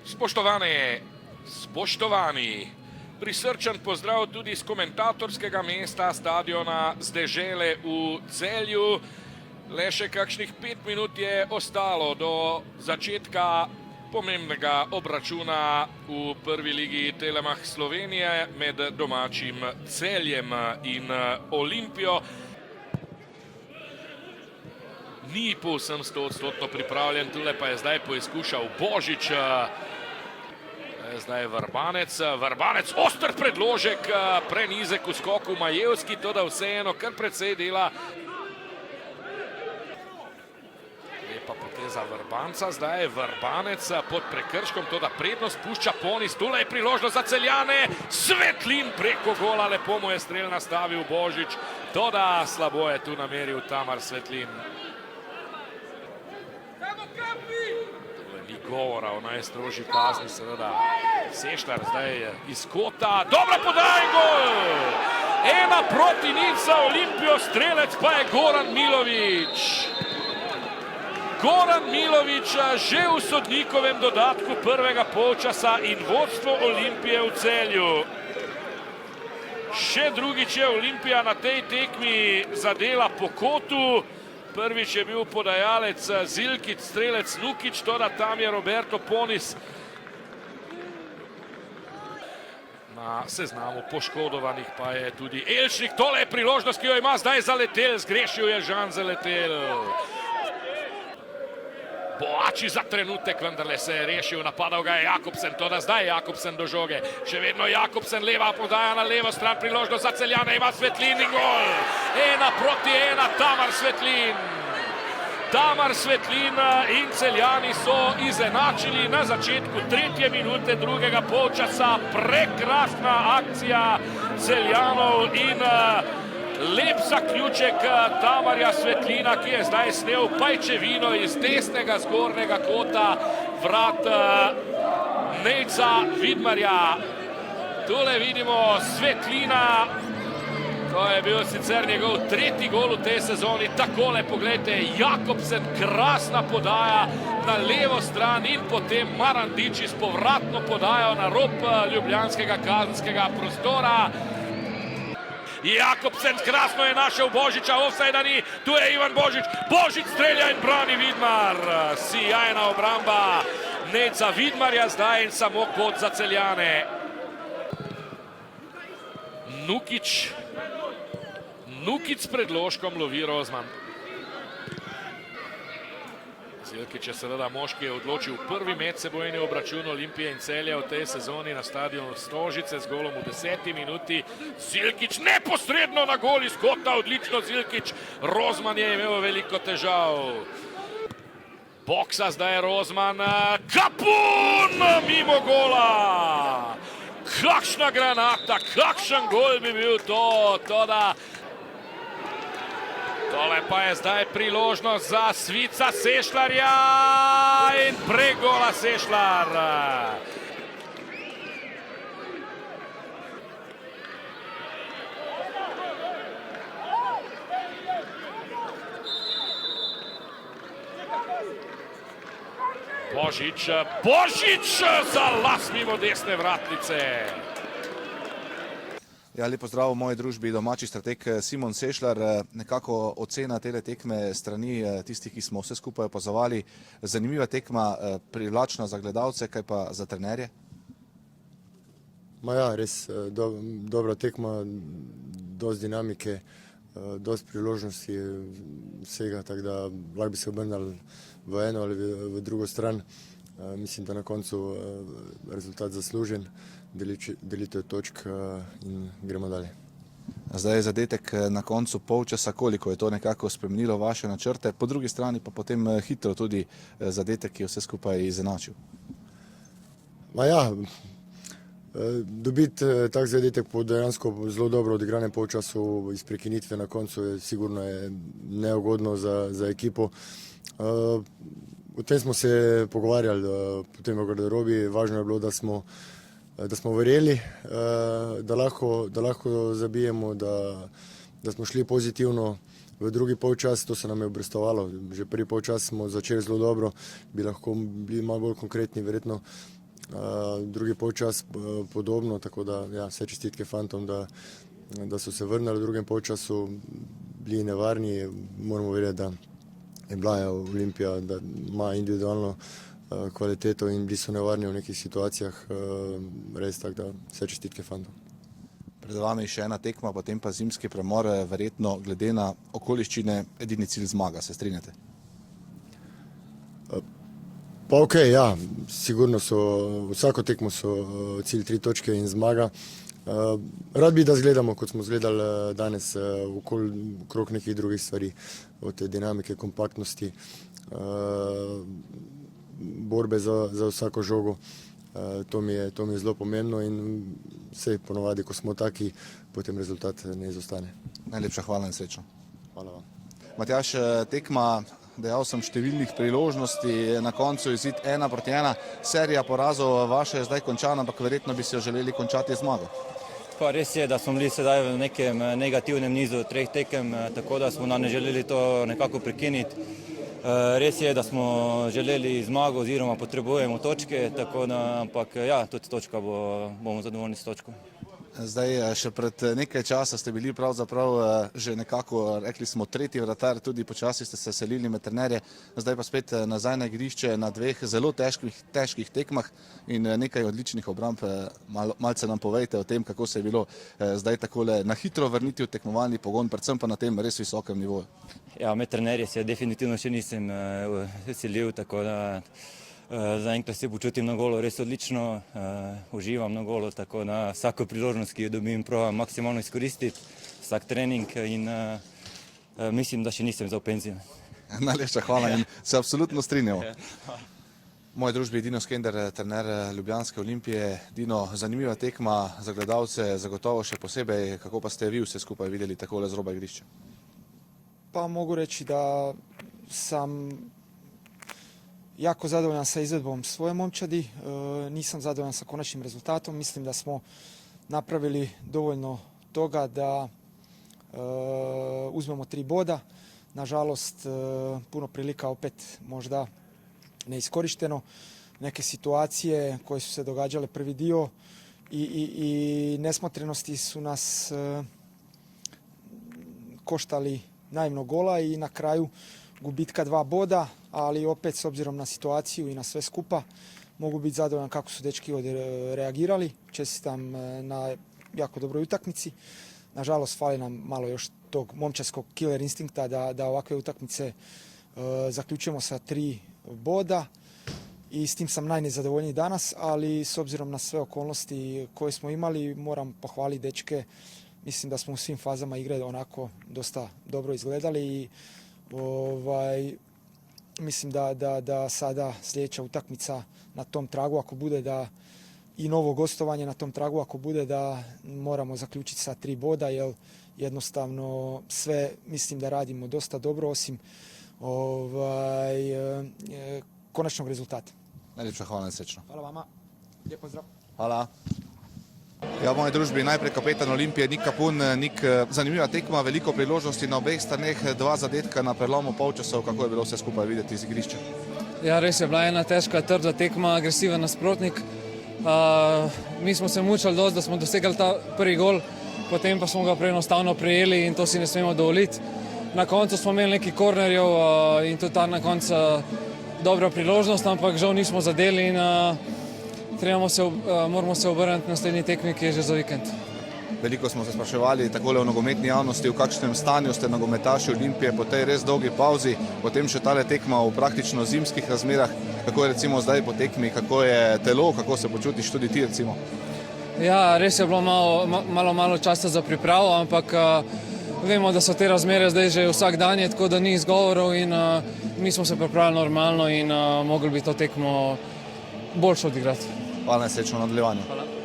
Spoštovane, spoštovani, prisrčen pozdrav tudi z komentatorskega mesta stadiona z Dežele v Celju. Le še kakšnih 5 minut je ostalo do začetka pomembnega obračuna v prvi ligi Telemach Slovenije med domačim Celjem in Olimpijo. Ni povsem 100% pripravljen, tule pa je zdaj poizkušal Božič. Zdaj je Vrbanec, oster predložek, prenizek v skoku Majevski, to da vseeno kar precej dela. Lepa poteza Vrbanca, zdaj je Vrbanec pod prekrškom, to da prednost pušča Ponis, tule je priložnost za Celjane, Svetlin preko gola, lepo mu je strel nastavil Božič, to da slabo je tu nameril Tamar Svetlin. Ni govora o najstrožji kazni, seveda. Sešlar zdaj iz kota, dobra podaja in gol! 1-0 za Olimpijo, strelec pa je Goran Milović. Goran Milović že v sodnikovem dodatku prvega polčasa in vodstvo Olimpije v Celju. Še drugič je Olimpija na tej tekmi zadela po kotu. Prvič je bil podajalec Zilkić, strelec Nukić, to da tam je Roberto Ponis na seznamu poškodovanih, pa je tudi Elšnik. Tole je priložnost, ki jo ima zdaj Zaletel, zgrešil je Žan Zaletel. Boači za trenutek, vendarle se je rešil, napadal ga je Jakobsen, to da zdaj Jakobsen do žoge. Še vedno Jakobsen, leva podaja na levo stran, priložnost za Celjane, ima Svetlin in gol. 1-1, Tamar Svetlin. Tamar Svetlin in Celjani so izenačili na začetku 3. minute drugega polčasa. Prekrasna akcija Celjanov in lep zaključek Tamarja Svetlina, ki je zdaj snel pajčevino iz desnega zgornjega kota vrat Nejca Vidmarja. Tule vidimo Svetlina, to je bil sicer njegov 3. gol v tej sezoni. Takole, poglejte, Jakobsen, krasna podaja na levo stran in potem Marandić s povratno podajo na rob ljubljanskega kazenskega prostora. Jakobsen krasno je našel Božiča, ofsajda ni, tu je Ivan Božič, Božič strelja in brani Vidmar. Sijajna obramba Nejca Vidmarja zdaj in samo kot za Celjane. Nukić s predložkom lovi Rozman. Zilkić je seveda moški, je odločil prvi medsebojni obračun Olimpije in Celja v tej sezoni na stadionu Stožice z golom v 10. minuti. Zilkić neposredno na gol iz kota, odlično Zilkić. Rozman je imel veliko težav. Boksa zdaj Rozman, kapun mimo gola. Kakšna granata, kakšen gol bi bil to, da... Tole pa je zdaj priložnost za Svica Sešlarja in pregola Sešlar. Božič za las mimo desne vratnice. Ja, lep pozdrav v moji družbi, domači strateg Simon Sešlar. Nekako ocena tele tekme strani tistih, ki smo vse skupaj opazovali. Zanimiva tekma, privlačna za gledalce, kaj pa za trenerje? Ja, res dobra tekma, dosti dinamike, dosti priložnosti vsega, tako da lahko bi se obrnili v eno ali v drugo stran. Mislim, da na koncu rezultat zaslužen, delitev točk in gremo dalje. Zdaj je zadetek na koncu polčasa, koliko je to nekako spremenilo vaše načrte, po drugi strani pa potem hitro tudi zadetek, ki je vse skupaj izenačil. Ja, dobiti tak zadetek po dejansko zelo dobro odigranem polčasu iz prekinitve na koncu je sigurno neugodno za ekipo. O tem smo se pogovarjali potem v garderobi. Važno je bilo, da smo verjeli, da lahko zabijemo, da smo šli pozitivno v drugi polčas. To se nam je obrestovalo. Že prvi polčas smo začeli zelo dobro, bi lahko bili malo bolj konkretni, verjetno drugi polčas podobno, tako da ja, vse čestitke fantom, da so se vrnili v drugem polčasu, bili nevarni, moramo vedeti, da je bila Olimpija, da ima individualno kvaliteto in bili so nevarni v nekih situacijah, res tako, da vse čestitke fantom. Pred vami še ena tekma, potem pa zimski premor, verjetno glede na okoliščine edini cilj zmaga, se strinjate? Pa ok, ja, sigurno so, vsako tekmo so cilj 3 točke in zmaga. Rad bi, da zgledamo, kot smo zgledali danes, okrog nekih drugih stvari, od te dinamike, kompaktnosti, borbe za vsako žogo. To mi je zelo pomembno in vse ponovadi, ko smo taki, potem rezultat ne izostane. Najlepša hvala in srečno. Hvala vam. Matjaž, tekma, dejal sem, številnih priložnosti, na koncu izid 1-1, serija porazov vaša je zdaj končana, ampak verjetno bi si jo želeli končati zmago. Pa res je, da smo bili sedaj v nekem negativnem nizu 3 tekem, tako da smo ne želeli to nekako prekiniti. Res je, da smo želeli zmago oziroma potrebujemo točke, tako da, ampak ja, tudi točka bomo zadovoljni s točko. Zdaj, še pred nekaj časa ste bili pravzaprav že nekako, rekli smo, tretji vratar, tudi počasi ste se selili med trenerje, zdaj pa spet nazaj na igrišče na 2 zelo težkih tekmah in nekaj odličnih obramb. Malce nam povejte o tem, kako se je bilo zdaj takole na hitro vrniti v tekmovalni pogon, predvsem pa na tem res visokem nivoju. Ja, med trenerje se definitivno še nisem selil, tako da zaenkrat se počutim na golu res odlično, uživam na golu, tako da vsako priložnost, ki jo dobim, probam maksimalno izkoristiti, vsak trening in mislim, da še nisem za v penzijo. Najlepša hvala in se absolutno strinjamo. V moji družbi je Dino Skender, trener Ljubljanske Olimpije. Dino, zanimiva tekma za gledalce, zagotovo še posebej, kako pa ste vi vse skupaj videli takole z roba igrišča? Pa mogu reći da sam jako zadovoljan sa izvedbom svoje momčadi, nisam zadovoljan sa konačnim rezultatom, mislim da smo napravili dovoljno toga da uzmemo 3 boda. Nažalost, puno prilika opet možda neiskorišteno, neke situacije koje su se događale prvi dio i nesmotrenosti su nas koštali naivno gola i na kraju gubitka 2 boda, ali opet s obzirom na situaciju i na sve skupa mogu biti zadovoljan kako su dečki reagirali. Čestitam na jako dobroj utakmici. Nažalost, fali nam malo još tog momčarskog killer instinkta da ovakve utakmice zaključujemo sa 3 boda i s tim sam najnezadovoljniji danas, ali s obzirom na sve okolnosti koje smo imali moram pohvaliti dečke. Mislim da smo u svim fazama igre onako dosta dobro izgledali i mislim da sada sljedeća utakmica na tom tragu ako bude da i novo gostovanje na tom tragu ako bude da moramo zaključiti sa 3 boda jer jednostavno sve mislim da radimo dosta dobro osim konačnog rezultata. Najlepša hvala in srečno. Hvala vama. Lijep pozdrav. Hvala. Ja, v moji družbi najprej kapetan Olimpije Nik Kapun. Nik, zanimiva tekma, veliko priložnosti na obeh straneh, 2 zadetka na prelomu polčasov, kako je bilo vse skupaj videti iz igrišča? Ja, res je bila ena težka, trda tekma, agresiven nasprotnik. Mi smo se mučali dosti, da smo dosegali ta prvi gol, potem pa smo ga preenostavno prijeli in to si ne smemo dovoliti. Na koncu smo imeli nekaj kornerjev in tudi ta na koncu dobra priložnost, ampak žal nismo zadeli in moramo se obrniti na naslednji tekmi, ki je že za vikend. Veliko smo se spraševali takole v nogometni javnosti, v kakšnem stanju ste nogometaši Olimpije po tej res dolgi pauzi, potem še tale tekma v praktično zimskih razmerah. Kako je recimo zdaj po tekmi, kako je telo, kako se počutiš tudi ti recimo? Ja, res je bilo malo časa za pripravo, ampak vemo, da so te razmere zdaj že vsak dan, tako da ni izgovorov in mi smo se pripravili normalno in mogli bi to tekmo boljše odigrati. Hvala in srečno v nadaljevanju. Hvala.